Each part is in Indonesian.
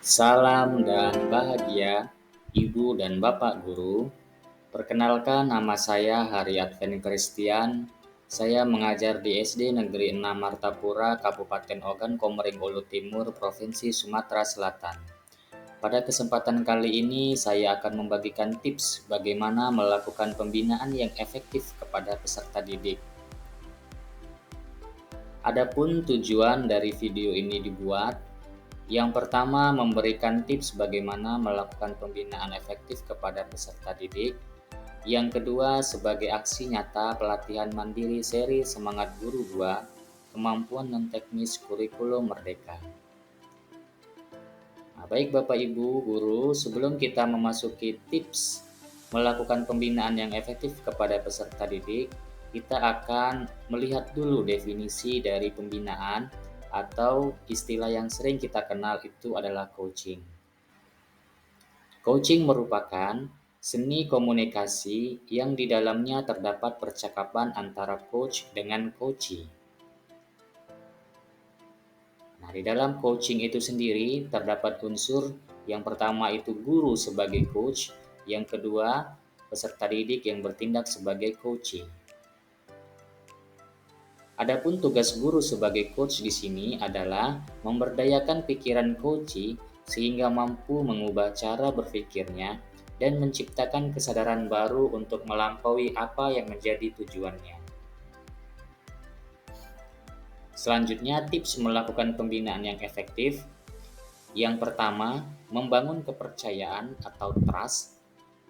Salam dan bahagia, Ibu dan Bapak Guru. Perkenalkan, nama saya Hari Advent Christian. Saya mengajar di SD Negeri 6 Martapura, Kabupaten Ogan Komering Ulu Timur, Provinsi Sumatera Selatan. Pada kesempatan kali ini, saya akan membagikan tips bagaimana melakukan pembinaan yang efektif kepada peserta didik. Adapun tujuan dari video ini dibuat, yang pertama, memberikan tips bagaimana melakukan pembinaan efektif kepada peserta didik. Yang kedua, sebagai aksi nyata pelatihan mandiri seri Semangat Guru 2, kemampuan non-teknis kurikulum merdeka. Nah, baik Bapak Ibu Guru, sebelum kita memasuki tips melakukan pembinaan yang efektif kepada peserta didik, kita akan melihat dulu definisi dari pembinaan atau istilah yang sering kita kenal itu adalah coaching. Coaching merupakan seni komunikasi yang di dalamnya terdapat percakapan antara coach dengan coachee. Nah, di dalam coaching itu sendiri terdapat unsur yang pertama itu guru sebagai coach, yang kedua peserta didik yang bertindak sebagai coachee. Adapun tugas guru sebagai coach di sini adalah memberdayakan pikiran coachee sehingga mampu mengubah cara berpikirnya dan menciptakan kesadaran baru untuk melampaui apa yang menjadi tujuannya. Selanjutnya, tips melakukan pembinaan yang efektif. Yang pertama, membangun kepercayaan atau trust.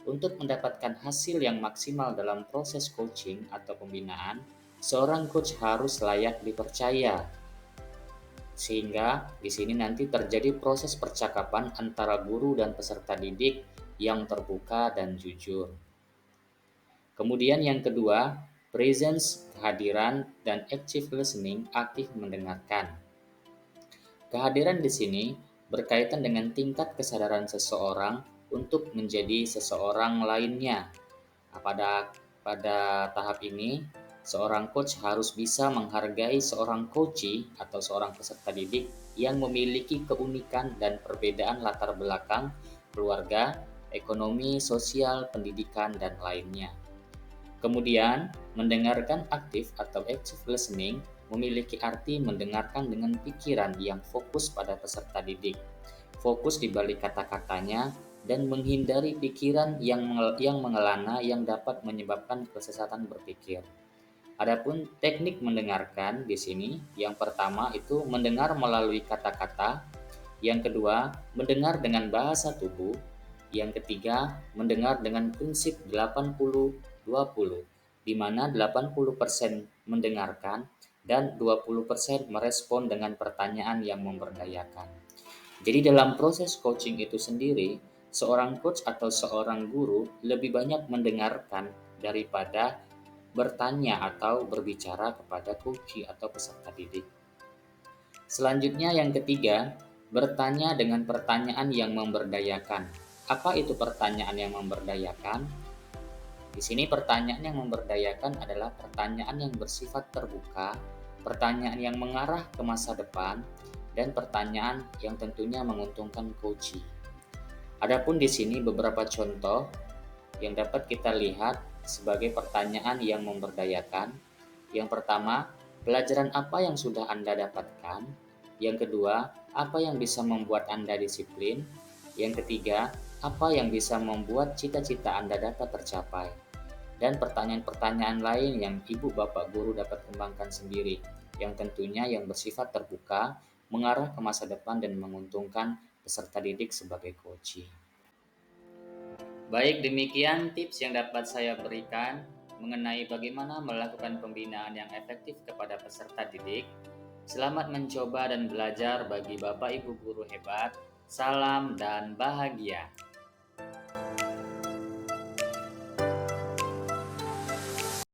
Untuk mendapatkan hasil yang maksimal dalam proses coaching atau pembinaan, seorang coach harus layak dipercaya. Sehingga di sini nanti terjadi proses percakapan antara guru dan peserta didik yang terbuka dan jujur. Kemudian yang kedua, presence, kehadiran, dan active listening, aktif mendengarkan. Kehadiran di sini berkaitan dengan tingkat kesadaran seseorang untuk menjadi seseorang lainnya. Nah, pada tahap ini, seorang coach harus bisa menghargai seorang coachee atau seorang peserta didik yang memiliki keunikan dan perbedaan latar belakang, keluarga, ekonomi, sosial, pendidikan, dan lainnya. Kemudian, mendengarkan aktif atau active listening memiliki arti mendengarkan dengan pikiran yang fokus pada peserta didik, fokus di balik kata-katanya, dan menghindari pikiran yang mengelana yang dapat menyebabkan kesesatan berpikir. Adapun teknik mendengarkan di sini, yang pertama itu mendengar melalui kata-kata, yang kedua mendengar dengan bahasa tubuh, yang ketiga mendengar dengan prinsip 80-20, di mana 80% mendengarkan dan 20% merespon dengan pertanyaan yang memberdayakan. Jadi dalam proses coaching itu sendiri, seorang coach atau seorang guru lebih banyak mendengarkan daripada bertanya atau berbicara kepada coachee atau peserta didik. Selanjutnya yang ketiga, bertanya dengan pertanyaan yang memberdayakan. Apa itu pertanyaan yang memberdayakan? Di sini pertanyaan yang memberdayakan adalah pertanyaan yang bersifat terbuka, pertanyaan yang mengarah ke masa depan, dan pertanyaan yang tentunya menguntungkan coachee. Adapun di sini beberapa contoh yang dapat kita lihat sebagai pertanyaan yang memberdayakan. Yang pertama, pelajaran apa yang sudah Anda dapatkan? Yang kedua, apa yang bisa membuat Anda disiplin? Yang ketiga, apa yang bisa membuat cita-cita Anda dapat tercapai? Dan pertanyaan-pertanyaan lain yang Ibu Bapak Guru dapat kembangkan sendiri, yang tentunya yang bersifat terbuka, mengarah ke masa depan dan menguntungkan peserta didik sebagai coachee. Baik, demikian tips yang dapat saya berikan mengenai bagaimana melakukan pembinaan yang efektif kepada peserta didik. Selamat mencoba dan belajar bagi Bapak Ibu guru hebat. Salam dan bahagia.